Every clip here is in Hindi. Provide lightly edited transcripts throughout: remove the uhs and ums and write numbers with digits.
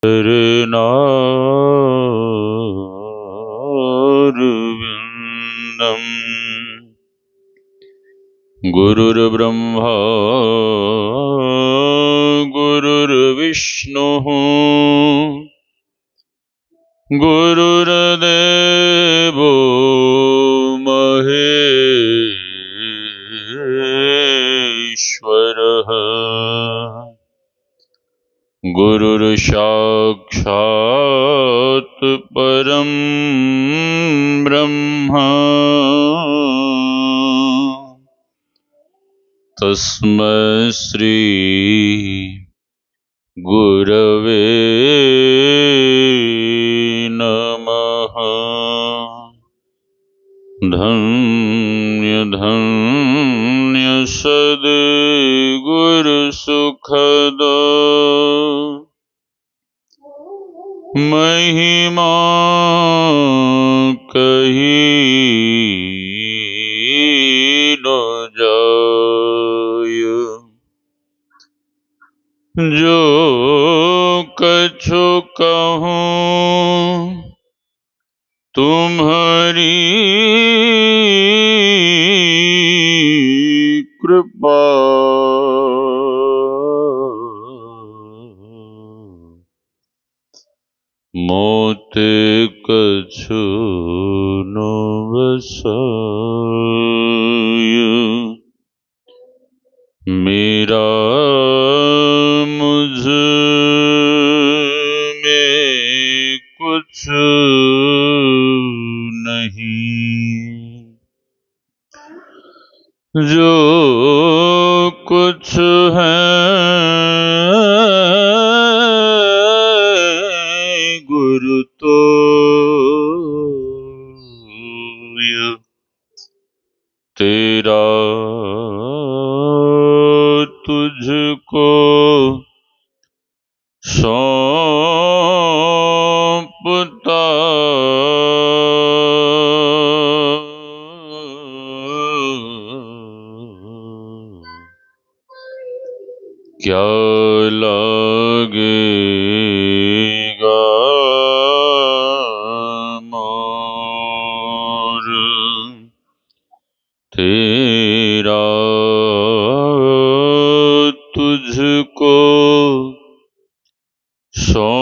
चरणारविन्दम् गुरुर्ब्रह्मा गुरुर्विष्णुः गुरुर्देवो महेश्वरः गुरुर्साक्षात् परं ब्रह्म तस्मै श्री गुरवे नमः। धन्य धन्य सद्गुरु सुखद महिमा कही न जाय। जो कछु कहूँ तुम्हारी कृपा मोते कछु न बसाय। मेरा मुझ में कुछ नहीं, जो कुछ है गुरु तो तेरा तुझको सौंपता क्या लगेगा मोर तेरा तुझको सौंपता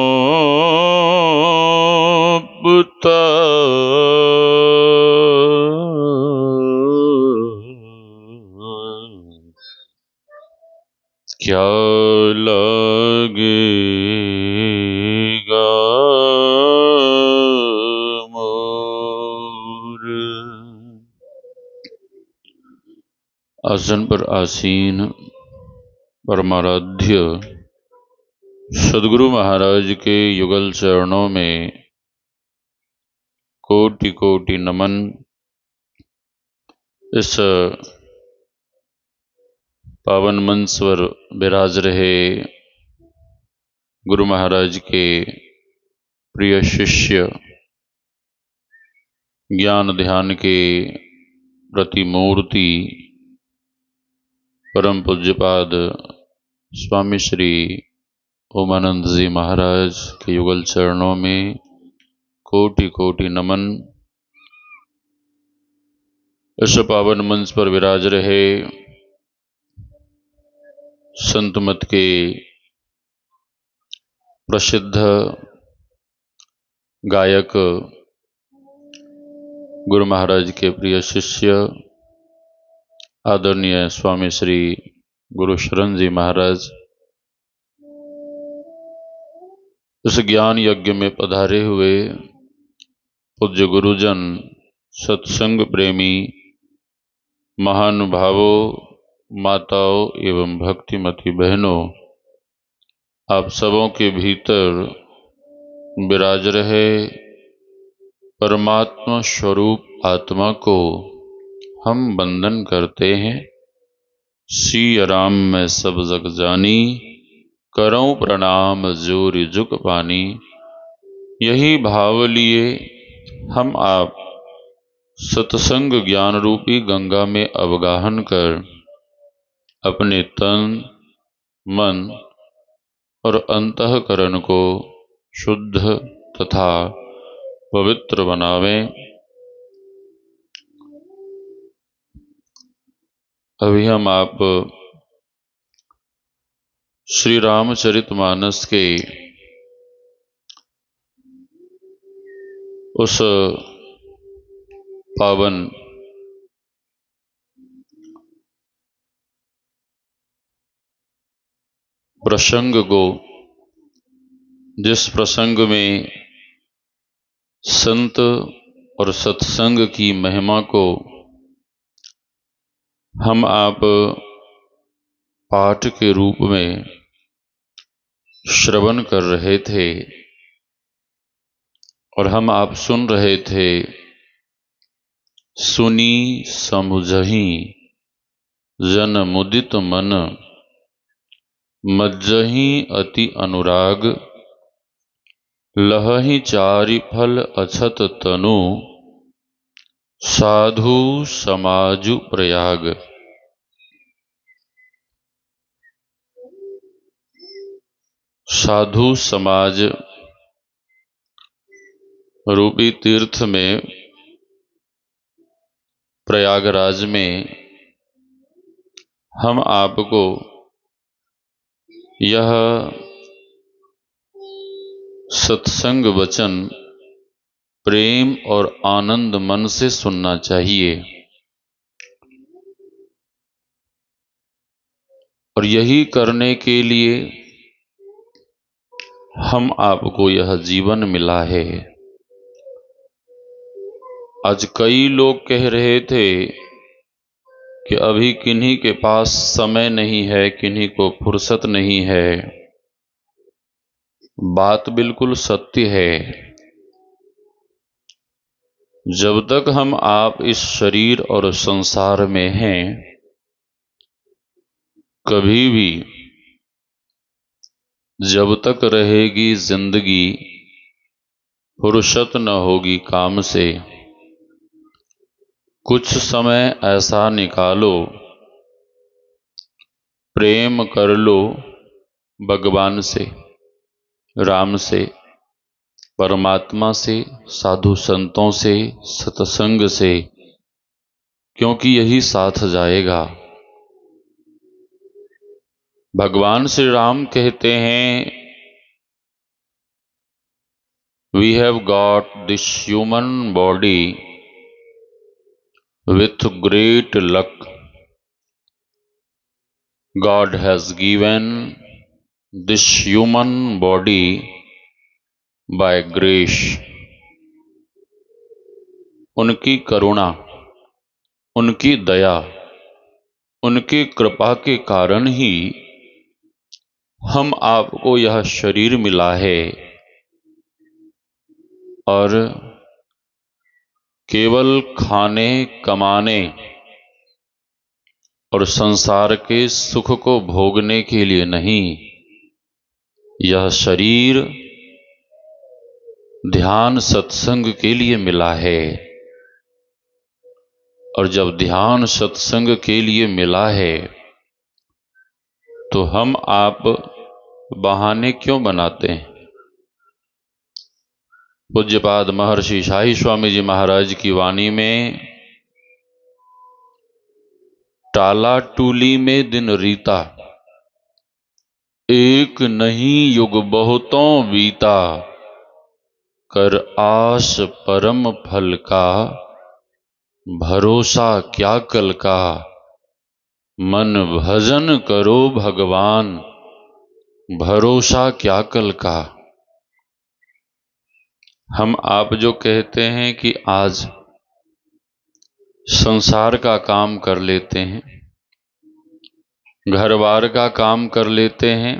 क्या लगेगा मोर। आसन पर आसीन परमाराध्य सद्गुरु महाराज के युगल चरणों में कोटि कोटि नमन। इस पावन मंच पर विराज रहे गुरु महाराज के प्रिय शिष्य, ज्ञान ध्यान के प्रतिमूर्ति परम पूज्यपाद स्वामी श्री ओमानंद जी महाराज के युगल चरणों में कोटि कोटि नमन। इस पावन मंच पर विराज रहे संत मत के प्रसिद्ध गायक गुरु महाराज के प्रिय शिष्य आदरणीय स्वामी श्री गुरु शरण जी महाराज, इस ज्ञान यज्ञ में पधारे हुए पूज्य गुरुजन, सत्संग प्रेमी महानुभावों, माताओं एवं भक्तिमती बहनों, आप सबों के भीतर विराज रहे परमात्मा स्वरूप आत्मा को हम वंदन करते हैं। सिया राम मैं सब जग जानी, करऊं प्रणाम जोरि जुग पानी। यही भाव लिए हम आप सत्संग ज्ञान रूपी गंगा में अवगाहन कर अपने तन, मन और अंतःकरण को शुद्ध तथा पवित्र बनावें। अभी हम आप श्री रामचरितमानस के उस पावन प्रसंग को, जिस प्रसंग में संत और सत्संग की महिमा को हम आप पाठ के रूप में श्रवण कर रहे थे और हम आप सुन रहे थे। सुनी समुझहि जन मुदित मन, मज्जहि अति अनुराग, लहहि चारि फल अछत तनु, साधु समाजु प्रयाग। साधु समाज रूपी तीर्थ में, प्रयागराज में हम आपको यह सत्संग वचन प्रेम और आनंद मन से सुनना चाहिए। और यही करने के लिए हम आपको यह जीवन मिला है। आज कई लोग कह रहे थे कि अभी किन्हीं के पास समय नहीं है, किन्हीं को फुर्सत नहीं है। बात बिल्कुल सत्य है। जब तक हम आप इस शरीर और संसार में हैं, कभी भी जब तक रहेगी जिंदगी, फुर्सत न होगी काम से। कुछ समय ऐसा निकालो, प्रेम कर लो भगवान से, राम से, परमात्मा से, साधु संतों से, सत्संग से, क्योंकि यही साथ जाएगा। भगवान श्री राम कहते हैं, we have got this human body with great luck. God has given this human body by grace. उनकी करुणा, उनकी दया, उनकी कृपा के कारण ही हम आपको यह शरीर मिला है। और केवल खाने, कमाने और संसार के सुख को भोगने के लिए नहीं, यह शरीर ध्यान सत्संग के लिए मिला है। और जब ध्यान सत्संग के लिए मिला है, तो हम आप बहाने क्यों बनाते हैं? पूज्यपाद महर्षि शाही स्वामी जी महाराज की वाणी में, टाला टूली में दिन रीता, एक नहीं युग बहुतों बीता, कर आस परम फल का, भरोसा क्या कल का, मन भजन करो भगवान, भरोसा क्या कल का। हम आप जो कहते हैं कि आज संसार का काम कर लेते हैं, घर बार का काम कर लेते हैं,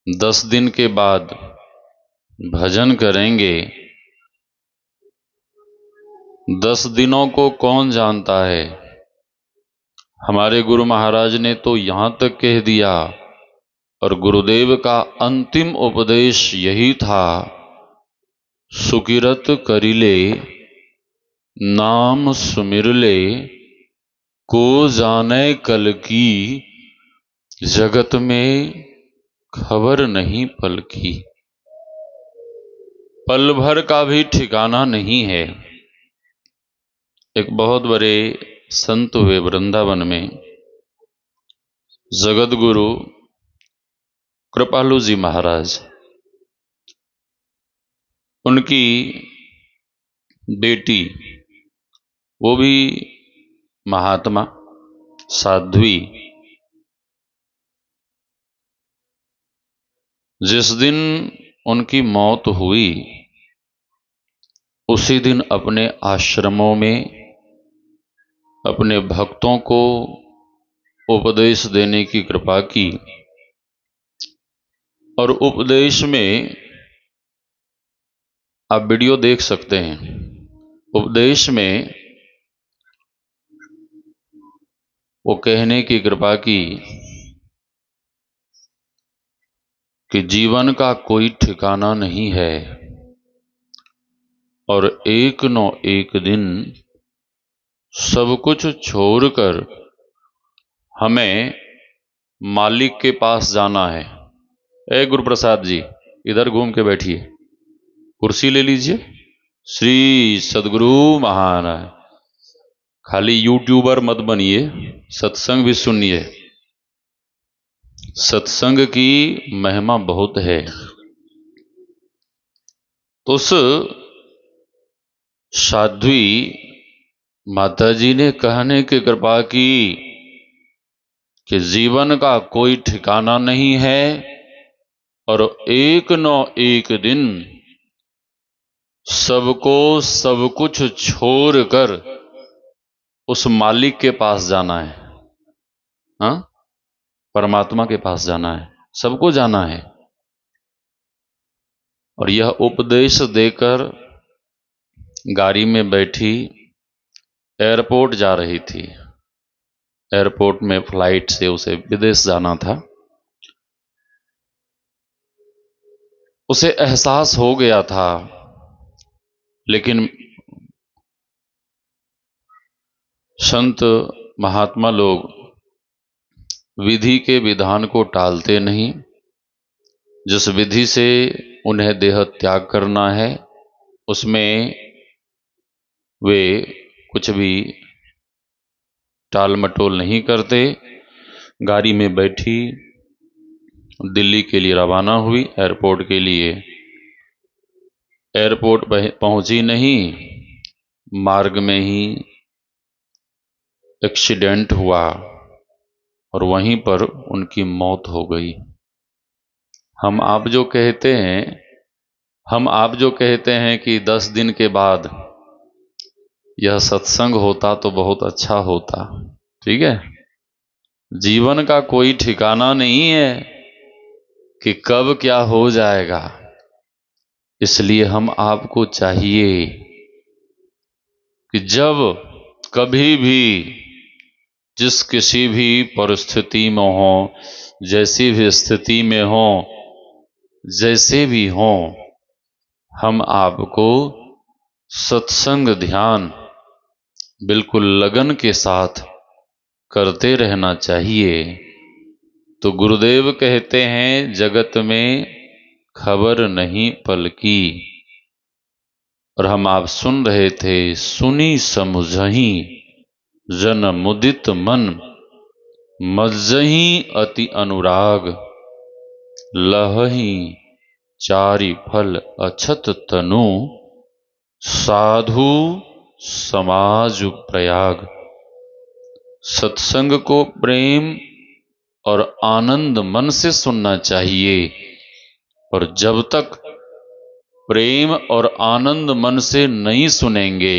10 दिन के बाद भजन करेंगे। 10 दिनों को कौन जानता है? हमारे गुरु महाराज ने तो यहां तक कह दिया, और गुरुदेव का अंतिम उपदेश यही था, सुकिरत करिले नाम सुमिरले, को जाने कल की, जगत में खबर नहीं पल की। पल भर का भी ठिकाना नहीं है। एक बहुत बड़े संत हुए वृंदावन में, जगत गुरु कृपालु जी महाराज। उनकी बेटी, वो भी महात्मा साध्वी, जिस दिन उनकी मौत हुई उसी दिन अपने आश्रमों में अपने भक्तों को उपदेश देने की कृपा की। और उपदेश में आप वीडियो देख सकते हैं। उपदेश में वो कहने की कृपा की कि जीवन का कोई ठिकाना नहीं है और एक न एक दिन सब कुछ छोड़कर हमें मालिक के पास जाना है। ए गुरु प्रसाद जी, इधर घूम के बैठिए, कुर्सी ले लीजिए। श्री सदगुरु महाराज। खाली यूट्यूबर मत बनिए, सत्संग भी सुनिए। सत्संग की महिमा बहुत है। तो उस साध्वी माता जी ने कहने की कृपा की कि जीवन का कोई ठिकाना नहीं है और एक न एक दिन सबको सब कुछ छोड़कर उस मालिक के पास जाना है। हाँ, परमात्मा के पास जाना है, सबको जाना है। और यह उपदेश देकर गाड़ी में बैठी एयरपोर्ट जा रही थी। एयरपोर्ट में फ्लाइट से उसे विदेश जाना था। उसे एहसास हो गया था, लेकिन संत महात्मा लोग विधि के विधान को टालते नहीं। जिस विधि से उन्हें देह त्याग करना है उसमें वे कुछ भी टाल मटोल नहीं करते। गाड़ी में बैठी दिल्ली के लिए रवाना हुई, एयरपोर्ट के लिए। एयरपोर्ट पहुंची नहीं, मार्ग में ही एक्सीडेंट हुआ और वहीं पर उनकी मौत हो गई। हम आप जो कहते हैं कि 10 दिन के बाद यह सत्संग होता तो बहुत अच्छा होता। ठीक है, जीवन का कोई ठिकाना नहीं है कि कब क्या हो जाएगा। इसलिए हम आपको चाहिए कि जब कभी भी जिस किसी भी परिस्थिति में हो, जैसी भी स्थिति में हो, जैसे भी हो, हम आपको सत्संग ध्यान बिल्कुल लगन के साथ करते रहना चाहिए। तो गुरुदेव कहते हैं, जगत में खबर नहीं पल की। और हम आप सुन रहे थे, सुनी समझही जन मुदित मन, मज्जही अति अनुराग, लहही चारि फल अछत तनु, साधु समाज प्रयाग। सत्संग को प्रेम और आनंद मन से सुनना चाहिए। और जब तक प्रेम और आनंद मन से नहीं सुनेंगे,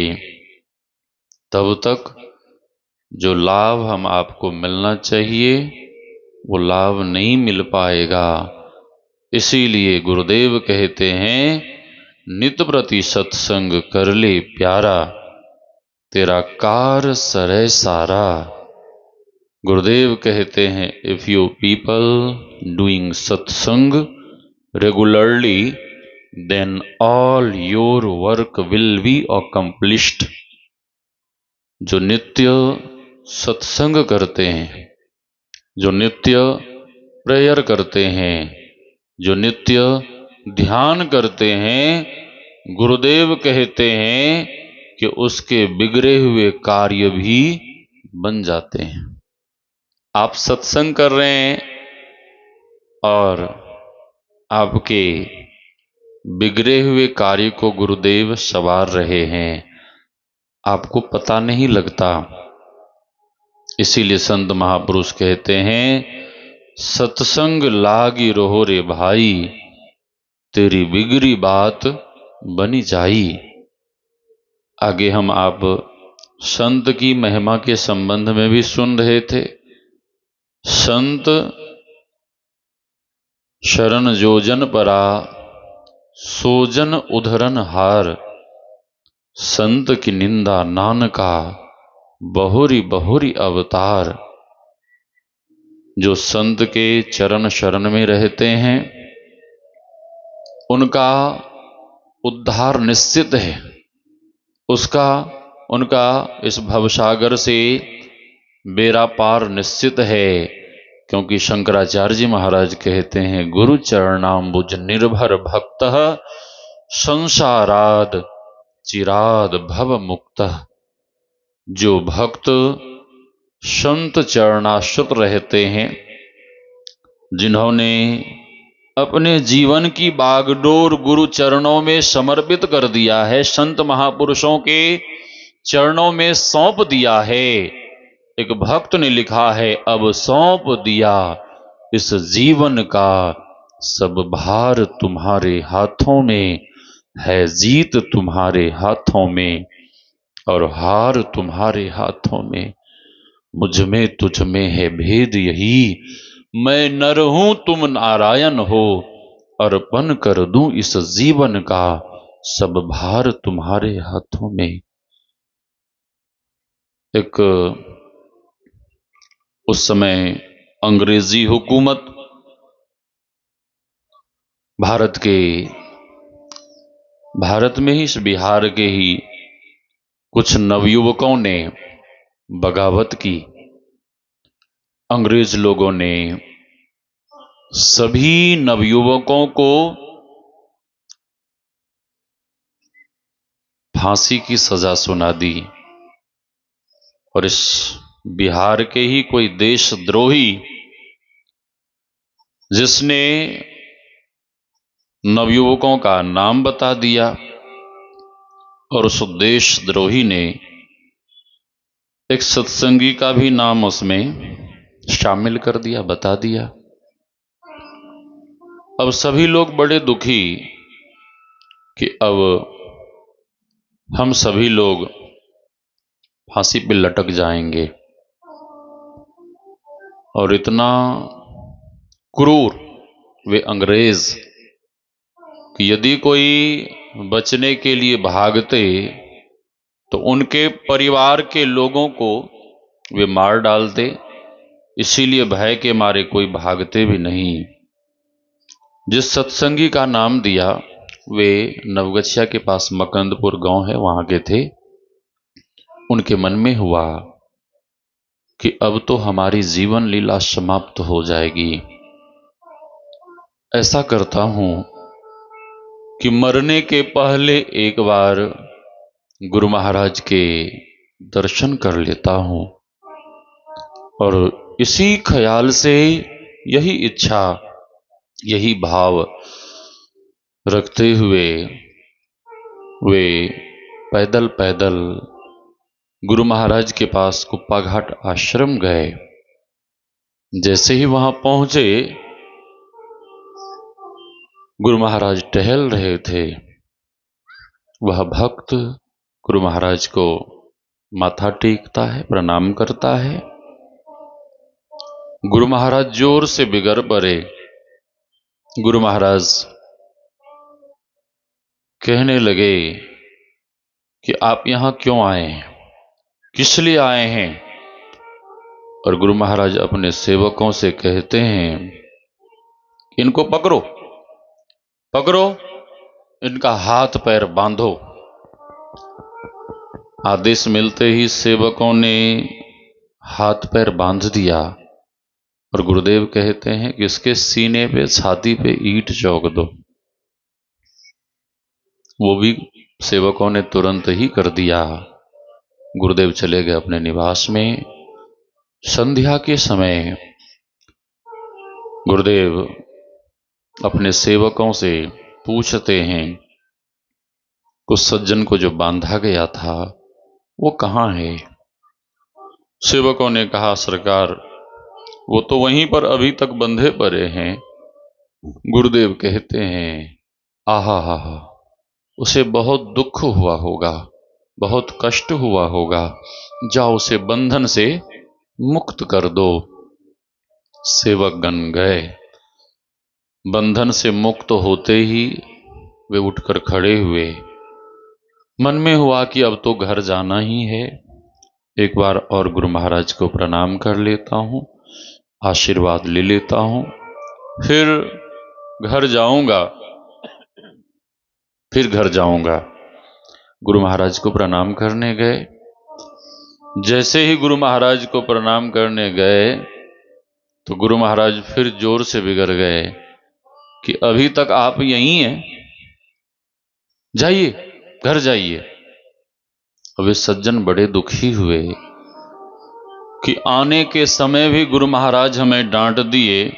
तब तक जो लाभ हम आपको मिलना चाहिए वो लाभ नहीं मिल पाएगा। इसीलिए गुरुदेव कहते हैं, नित प्रति सत्संग कर ले प्यारा, तेरा कार सरे सारा। गुरुदेव कहते हैं, if you people doing satsang regularly, then all your work will be accomplished. जो नित्य सत्संग करते हैं, जो नित्य प्रेयर करते हैं, जो नित्य ध्यान करते हैं, गुरुदेव कहते हैं कि उसके बिगड़े हुए कार्य भी बन जाते हैं। आप सत्संग कर रहे हैं और आपके बिगड़े हुए कार्य को गुरुदेव संवार रहे हैं, आपको पता नहीं लगता। इसीलिए संत महापुरुष कहते हैं, सत्संग लागी रहो रे भाई, तेरी बिगड़ी बात बनी जाई। आगे हम आप संत की महिमा के संबंध में भी सुन रहे थे। संत शरण जोजन परा, सोजन उधरन हार, संत की निंदा नानका, बहुरी बहुरी अवतार। जो संत के चरण शरण में रहते हैं उनका उद्धार निश्चित है, उनका इस भवसागर से बेड़ा पार निश्चित है। क्योंकि शंकराचार्य जी महाराज कहते हैं, गुरु चरणाम्बुज निर्भर भक्त, संसाराद चिराद भव मुक्त। जो भक्त संत चरणाश्रित रहते हैं, जिन्होंने अपने जीवन की बागडोर गुरु चरणों में समर्पित कर दिया है, संत महापुरुषों के चरणों में सौंप दिया है। एक भक्त ने लिखा है, अब सौंप दिया इस जीवन का सब भार तुम्हारे हाथों में है, जीत तुम्हारे हाथों में और हार तुम्हारे हाथों में। मुझ में तुझ में है भेद यही, मैं नर हूं तुम नारायण हो, अर्पण कर दूं इस जीवन का सब भार तुम्हारे हाथों में। एक उस समय अंग्रेजी हुकूमत भारत में ही, इस बिहार के ही कुछ नवयुवकों ने बगावत की। अंग्रेज लोगों ने सभी नवयुवकों को फांसी की सजा सुना दी और इस बिहार के ही कोई देशद्रोही, जिसने नवयुवकों का नाम बता दिया, और उस देशद्रोही ने एक सत्संगी का भी नाम उसमें शामिल कर दिया, बता दिया। अब सभी लोग बड़े दुखी कि अब हम सभी लोग फांसी पे लटक जाएंगे। और इतना क्रूर वे अंग्रेज कि यदि कोई बचने के लिए भागते तो उनके परिवार के लोगों को वे मार डालते। इसीलिए भय के मारे कोई भागते भी नहीं। जिस सत्संगी का नाम दिया वे नवगछिया के पास मकंदपुर गांव है, वहां के थे। उनके मन में हुआ कि अब तो हमारी जीवन लीला समाप्त हो जाएगी। ऐसा करता हूं कि मरने के पहले एक बार गुरु महाराज के दर्शन कर लेता हूं। और इसी ख्याल से, यही इच्छा, यही भाव रखते हुए वे पैदल पैदल गुरु महाराज के पास कुप्पा घाट आश्रम गए। जैसे ही वहां पहुंचे, गुरु महाराज टहल रहे थे। वह भक्त गुरु महाराज को माथा टेकता है, प्रणाम करता है। गुरु महाराज जोर से बिगड़ पड़े। गुरु महाराज कहने लगे कि आप यहां क्यों आए हैं, किस लिए आए हैं। और गुरु महाराज अपने सेवकों से कहते हैं, इनको पकड़ो, पकड़ो, इनका हाथ पैर बांधो। आदेश मिलते ही सेवकों ने हाथ पैर बांध दिया। और गुरुदेव कहते हैं कि इसके सीने पे, छाती पे ईंट चौक दो। वो भी सेवकों ने तुरंत ही कर दिया। गुरुदेव चले गए अपने निवास में। संध्या के समय गुरुदेव अपने सेवकों से पूछते हैं, उस सज्जन को जो बांधा गया था वो कहाँ है? सेवकों ने कहा, सरकार वो तो वहीं पर अभी तक बंधे पड़े हैं। गुरुदेव कहते हैं, आहा हा हा, उसे बहुत दुख हुआ होगा, बहुत कष्ट हुआ होगा, जाओ उसे बंधन से मुक्त कर दो। सेवकगण गए। बंधन से मुक्त होते ही वे उठकर खड़े हुए। मन में हुआ कि अब तो घर जाना ही है, एक बार और गुरु महाराज को प्रणाम कर लेता हूँ, आशीर्वाद ले लेता हूँ, फिर घर जाऊंगा, फिर घर जाऊंगा। गुरु महाराज को प्रणाम करने गए। जैसे ही गुरु महाराज को प्रणाम करने गए तो गुरु महाराज फिर जोर से बिगड़ गए कि अभी तक आप यहीं हैं, जाइए, घर जाइए। अब वे सज्जन बड़े दुखी हुए कि आने के समय भी गुरु महाराज हमें डांट दिए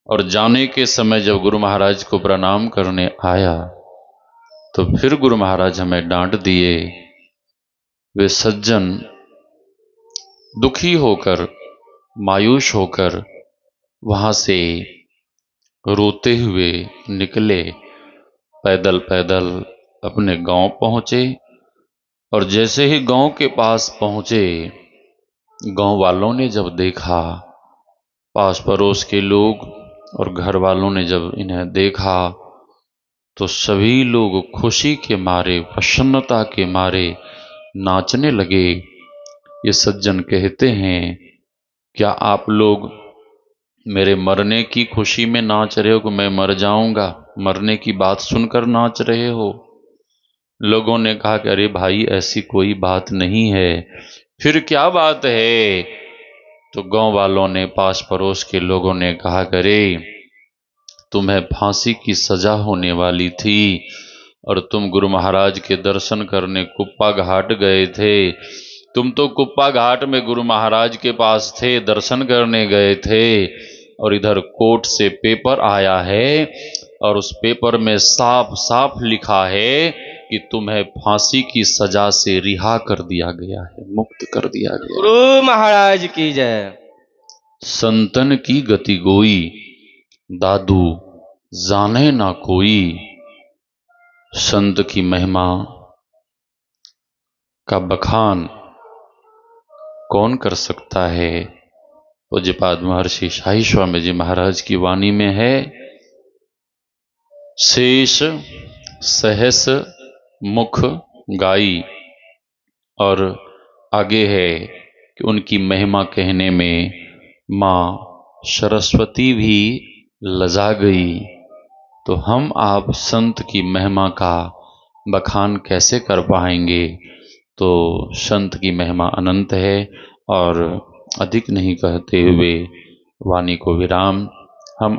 और जाने के समय जब गुरु महाराज को प्रणाम करने आया तो फिर गुरु महाराज हमें डांट दिए। वे सज्जन दुखी होकर, मायूस होकर वहां से रोते हुए निकले। पैदल पैदल अपने गांव पहुंचे और जैसे ही गांव के पास पहुंचे, गांव वालों ने जब देखा, पास पड़ोस के लोग और घर वालों ने जब इन्हें देखा तो सभी लोग खुशी के मारे, प्रसन्नता के मारे नाचने लगे। ये सज्जन कहते हैं, क्या आप लोग मेरे मरने की खुशी में नाच रहे हो कि मैं मर जाऊंगा? मरने की बात सुनकर नाच रहे हो? लोगों ने कहा कि अरे भाई ऐसी कोई बात नहीं है। फिर क्या बात है? तो गांव वालों ने, पास पड़ोस के लोगों ने कहा, अरे तुम्हें फांसी की सजा होने वाली थी और तुम गुरु महाराज के दर्शन करने कुप्पा घाट गए थे। तुम तो कुप्पा घाट में गुरु महाराज के पास थे, दर्शन करने गए थे, और इधर कोर्ट से पेपर आया है और उस पेपर में साफ साफ लिखा है कि तुम्हें फांसी की सजा से रिहा कर दिया गया है, मुक्त कर दिया गया। गुरु महाराज की जय। संतन की गति गोई, दादू जाने ना कोई। संत की महिमा का बखान कौन कर सकता है? पूज्यपाद महर्षि शाही स्वामी जी महाराज की वाणी में है, शेष सहस मुख गाई, और आगे है कि उनकी महिमा कहने में माँ सरस्वती भी लजा गई। तो हम आप संत की महिमा का बखान कैसे कर पाएंगे? तो संत की महिमा अनंत है। और अधिक नहीं कहते हुए वाणी को विराम। हम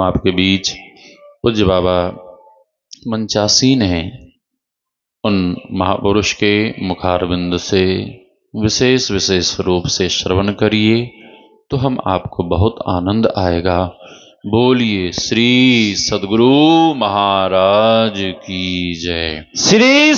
आपके बीच पूज्य बाबा मंचासीन हैं, उन महापुरुष के मुखारविंद से विशेष विशेष रूप से श्रवण करिए तो हम आपको बहुत आनंद आएगा। बोलिए श्री सद्गुरु महाराज की जय। श्री